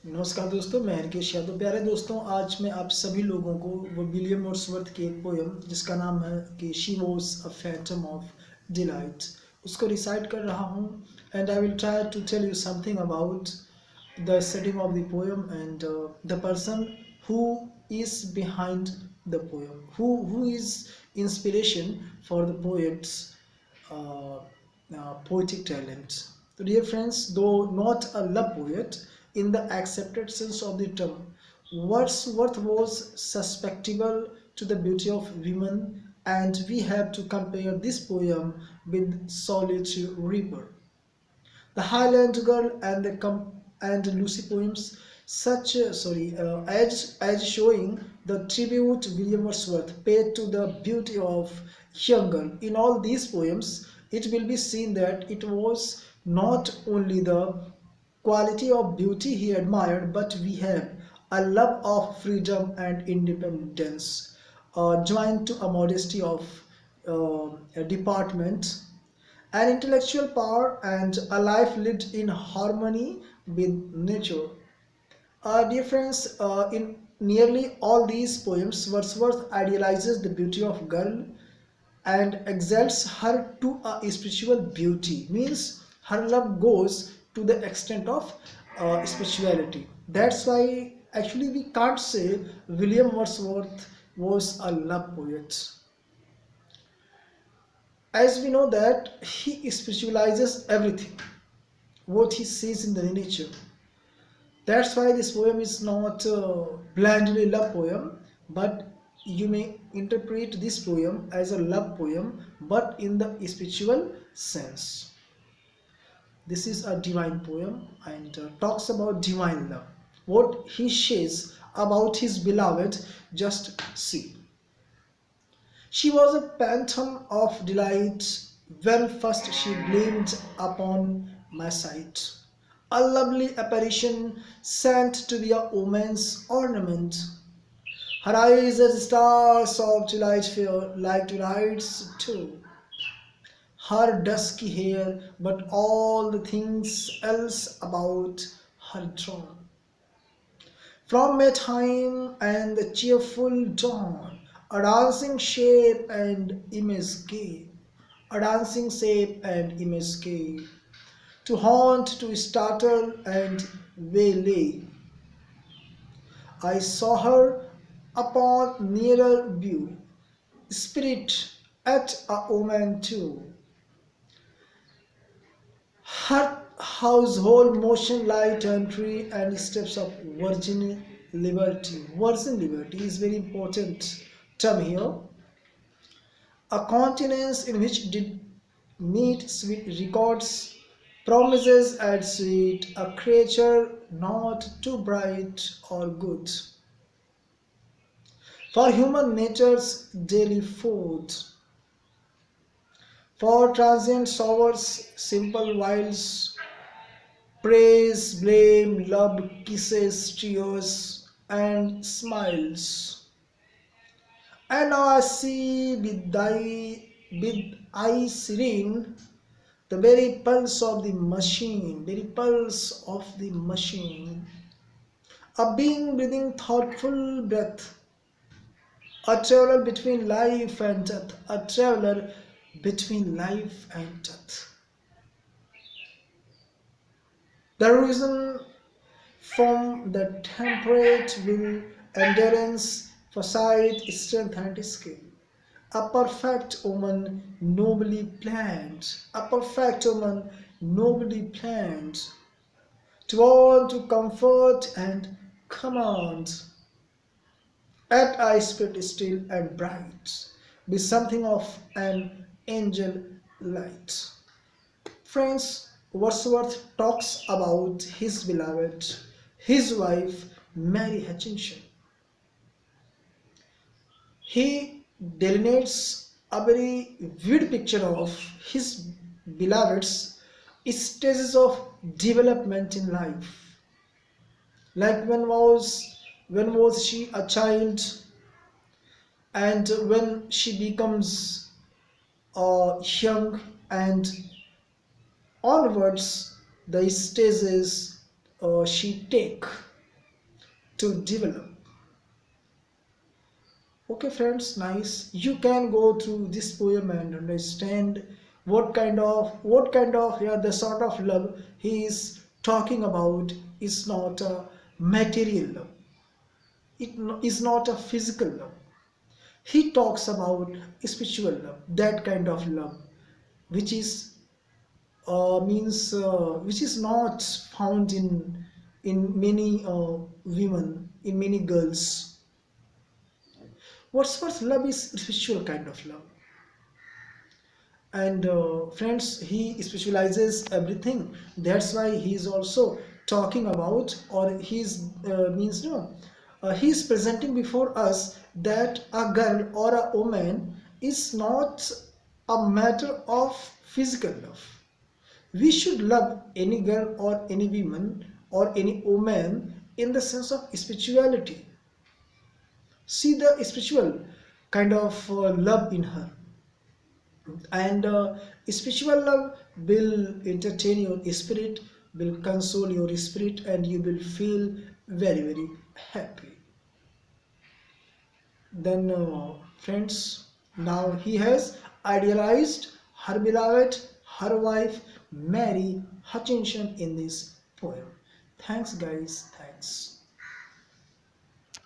नमस्कार दोस्तों, मैं हरकेश यादव। प्यारे दोस्तों, आज मैं आप सभी लोगों को वो विलियम वर्ड्सवर्थ की एक पोयम जिसका नाम है कि she was a phantom of delight उसको रिसाइट कर रहा हूँ। And I will try to tell you something about the setting of the poem and the person who is behind the poem, who is inspiration for the poet's poetic talent. So dear friends, though not a love poet in the accepted sense of the term, Wordsworth was susceptible to the beauty of women, and we have to compare this poem with Solitary Reaper, the Highland Girl, and the and Lucy poems, such as showing the tribute William Wordsworth paid to the beauty of young girl. In all these poems, it will be seen that it was not only the quality of beauty he admired, but we have a love of freedom and independence, joined to a modesty of a department, an intellectual power, and a life lived in harmony with nature. A difference in nearly all these poems, Wordsworth idealizes the beauty of girl and exalts her to a spiritual beauty. Means her love goes to the extent of spirituality. That's why actually we can't say William Wordsworth was a love poet, as we know that he spiritualizes everything what he sees in the nature. That's why this poem is not blindly love poem, but you may interpret this poem as a love poem, but in the spiritual sense. This is a divine poem and talks about divine love. What he says about his beloved, just see. She was a phantom of delight when first she gleamed upon my sight, a lovely apparition sent to be a woman's ornament. Her eyes as stars of twilight fair, like twilight's too. Her dusky hair, but all the things else about her drawn from Maytime and the cheerful dawn, a dancing shape and image gay, a dancing shape and image gay, to haunt, to startle and waylay. I saw her upon nearer view, spirit at a woman too. Her household motion, light entry, and steps of virgin liberty. Virgin liberty is very important term here. A continence in which did meet sweet records, promises and sweet, a creature not too bright or good for human nature's daily food, for transient sorrows, simple wiles, praise, blame, love, kisses, tears, and smiles. And now I see with eye serene, the very pulse of the machine, very pulse of the machine. A being breathing thoughtful breath, a traveler between life and death, a traveler between life and death. The reason from the temperate will, endurance, foresight, strength, and skill. A perfect woman nobly planned, a perfect woman nobly planned, to want to comfort and command, at I spirit still and bright, be something of an angel light. Friends, Wordsworth talks about his beloved, his wife, Mary Hutchinson. He delineates a very vivid picture of his beloved's stages of development in life. Like when was she a child, and when she becomes young, and onwards the stages she take. to develop. Okay friends, nice. You can go through this poem and understand what kind of yeah, the sort of love he is talking about is not a material love. Is not a physical love. He talks about spiritual love, that kind of love, which is means which is not found in many women, in many girls. Wordsworth's love is spiritual kind of love, and friends, he specializes everything. That's why he is also talking about, or he's means no, he's presenting before us that a girl or a woman is not a matter of physical love. We should love any girl or any woman or any woman in the sense of spirituality. See the spiritual kind of love in her, and spiritual love will entertain your spirit, will console your spirit, and you will feel very very happy. Then friends, now he has idealized her beloved, her wife Mary Hutchinson in this poem. Thanks guys, thanks.